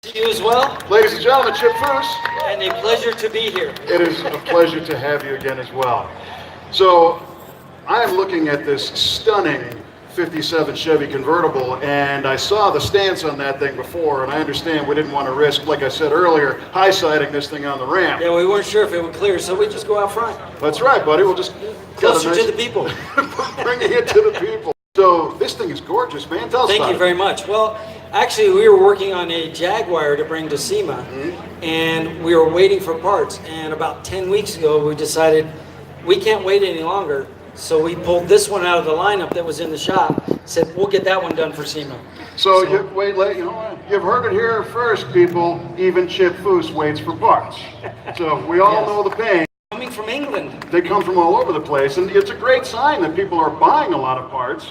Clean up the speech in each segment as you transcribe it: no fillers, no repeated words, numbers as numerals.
To you as well. Ladies and gentlemen, Chip Foose. And a pleasure to be here. It is a pleasure to have you again as well. So, I'm looking at this stunning 57 Chevy convertible, and I saw the stance on that thing before, and I understand we didn't want to risk, like I said earlier, high-siding this thing on the ramp. Yeah, we weren't sure if it would clear, so we just go out front. That's right, buddy. We'll just closer to the people. Bringing it to the people. So this thing is gorgeous, man. Tell us Thank about you it. very much. Well, actually, we were working on a Jaguar to bring to SEMA, and we were waiting for parts. And about 10 weeks ago, we decided we can't wait any longer. So we pulled this one out of the lineup that was in the shop. Said we'll get that one done for SEMA. So you know what? You've heard it here first, people. Even Chip Foose waits for parts. So we all know the pain. Coming from England. They come from all over the place, and it's a great sign that people are buying a lot of parts,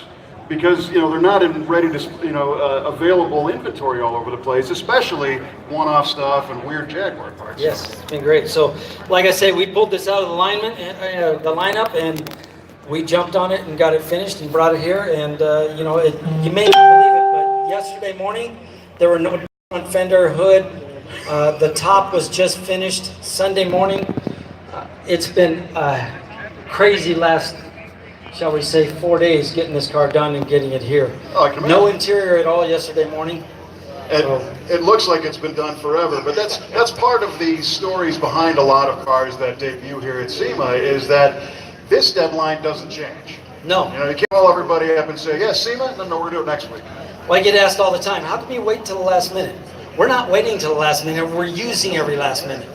because they're not in ready to available inventory all over the place, especially one-off stuff and weird Jaguar parts. Yes, it's been great. So, like I say, we pulled this out of the lineup, and we jumped on it and got it finished and brought it here. And you may not believe it, but yesterday morning there were no front fender, hood. The top was just finished Sunday morning. It's been crazy last, shall we say, 4 days getting this car done and getting it here. No interior at all yesterday morning. It looks like it's been done forever, but that's part of the stories behind a lot of cars that debut here at SEMA, is that this deadline doesn't change. No. You can't call everybody up and say, yes, SEMA, no, we're going to do it next week. Well, I get asked all the time, how come you wait till the last minute? We're not waiting till the last minute, we're using every last minute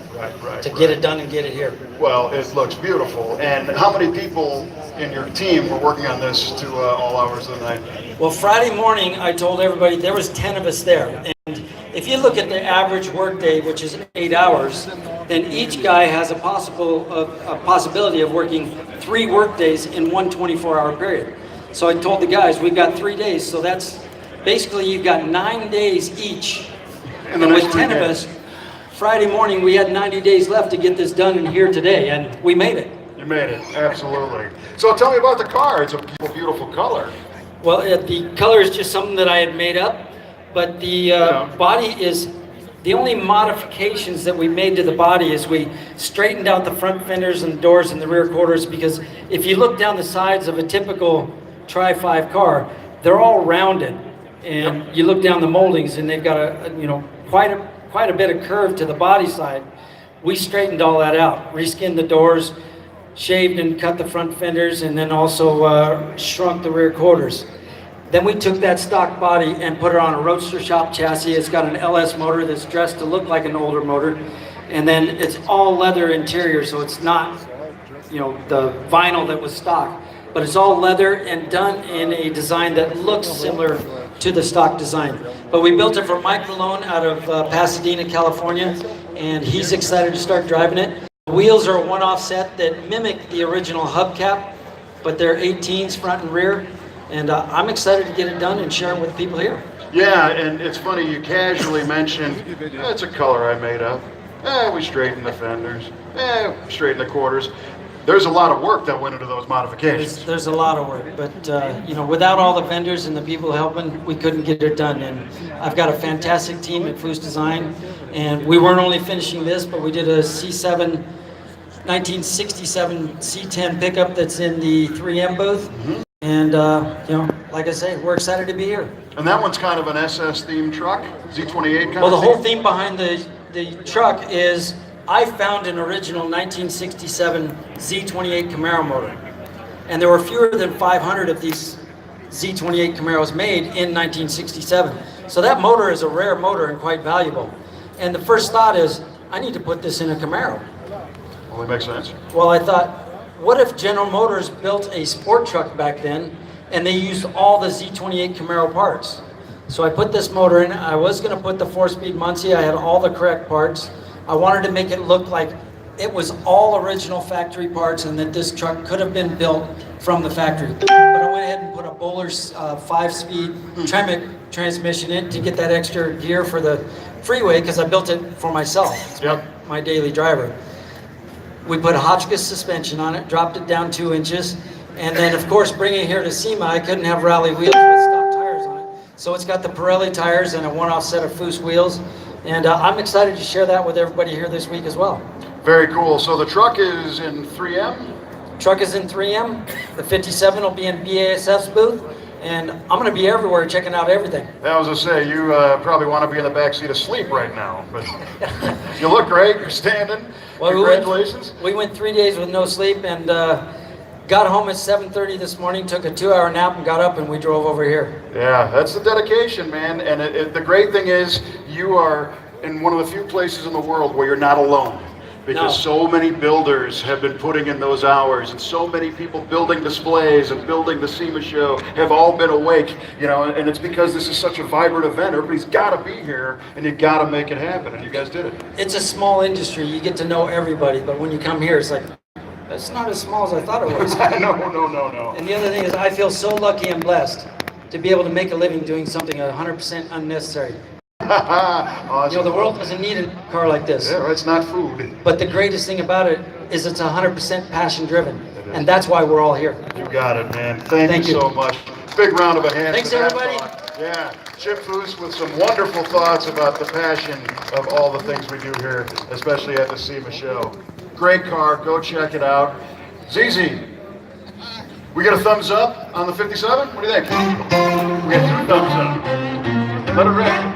to get it done and get it here. Well, it looks beautiful. And how many people in your team were working on this to all hours of the night? Well, Friday morning, I told everybody there was 10 of us there. And if you look at the average workday, which is 8 hours, then each guy has a possibility of working 3 workdays in one 24-hour period. So I told the guys, we've got 3 days, so that's basically you've got 9 days each. And with 10 of us, Friday morning, we had 90 days left to get this done and here today, and we made it. You made it, absolutely. So tell me about the car. It's a beautiful color. Well, the color is just something that I had made up, but the body is, the only modifications that we made to the body is we straightened out the front fenders and doors and the rear quarters, because if you look down the sides of a typical Tri-5 car, they're all rounded. And you look down the moldings and they've got quite a bit of curve to the body side. We straightened all that out, reskinned the doors, shaved and cut the front fenders, and then also shrunk the rear quarters. Then we took that stock body and put it on a Roadster shop chassis. It's got an LS motor that's dressed to look like an older motor, and then it's all leather interior, so it's not the vinyl that was stock, but it's all leather and done in a design that looks similar to the stock design. But we built it for Mike Malone out of Pasadena, California, and he's excited to start driving it. The wheels are a one-off set that mimic the original hubcap, but they're 18s front and rear, and I'm excited to get it done and share it with people here. Yeah, and it's funny, you casually mentioned, it's a color I made up. We straightened the fenders. Straightened the quarters. There's a lot of work that went into those modifications. There's a lot of work, but without all the vendors and the people helping, we couldn't get it done. And I've got a fantastic team at Foose Design, and we weren't only finishing this, but we did a C7 1967 C10 pickup that's in the 3M booth. And like I say, we're excited to be here. And that one's kind of an SS themed truck, Z28 kind of. Well, the whole theme behind the truck is, I found an original 1967 Z28 Camaro motor, and there were fewer than 500 of these Z28 Camaros made in 1967. So that motor is a rare motor and quite valuable. And the first thought is, I need to put this in a Camaro. Well, that makes sense. Well, I thought, what if General Motors built a sport truck back then and they used all the Z28 Camaro parts? So I put this motor in. I was going to put the 4-speed Muncie. I had all the correct parts. I wanted to make it look like it was all original factory parts and that this truck could have been built from the factory. But I went ahead and put a Bowler's 5-speed Tremec transmission in to get that extra gear for the freeway, because I built it for myself. It's my daily driver. We put a Hotchkiss suspension on it, dropped it down 2 inches, and then of course bringing it here to SEMA, I couldn't have rally wheels with stock tires on it. So it's got the Pirelli tires and a one-off set of Foose wheels. And I'm excited to share that with everybody here this week as well. Very cool. So the truck is in 3M? Truck is in 3M. The 57 will be in BASF's booth. And I'm going to be everywhere checking out everything. I was going to say, you probably want to be in the back seat asleep right now. But you look great. You're standing. Well, congratulations. We went 3 days with no sleep and got home at 7:30 this morning, took a 2-hour nap and got up and we drove over here. Yeah, that's the dedication, man. And the great thing is you are in one of the few places in the world where you're not alone. Because so many builders have been putting in those hours, and so many people building displays and building the SEMA show have all been awake, you know, and it's because this is such a vibrant event. Everybody's got to be here, and you got to make it happen, and you guys did it. It's a small industry. You get to know everybody, but when you come here, it's like, it's not as small as I thought it was. No. And the other thing is, I feel so lucky and blessed to be able to make a living doing something 100% unnecessary. Awesome. You know, the world doesn't need a car like this. Yeah, it's not food. But the greatest thing about it is it's 100% passion driven. And that's why we're all here. You got it, man. Thank you so much. Big round of a hand. Thanks, everybody. Yeah, Chip Foose with some wonderful thoughts about the passion of all the things we do here, especially at the SEMA show. Great car. Go check it out. ZZ, we get a thumbs up on the 57? What do you think? We get 2 thumbs up. Let it rip.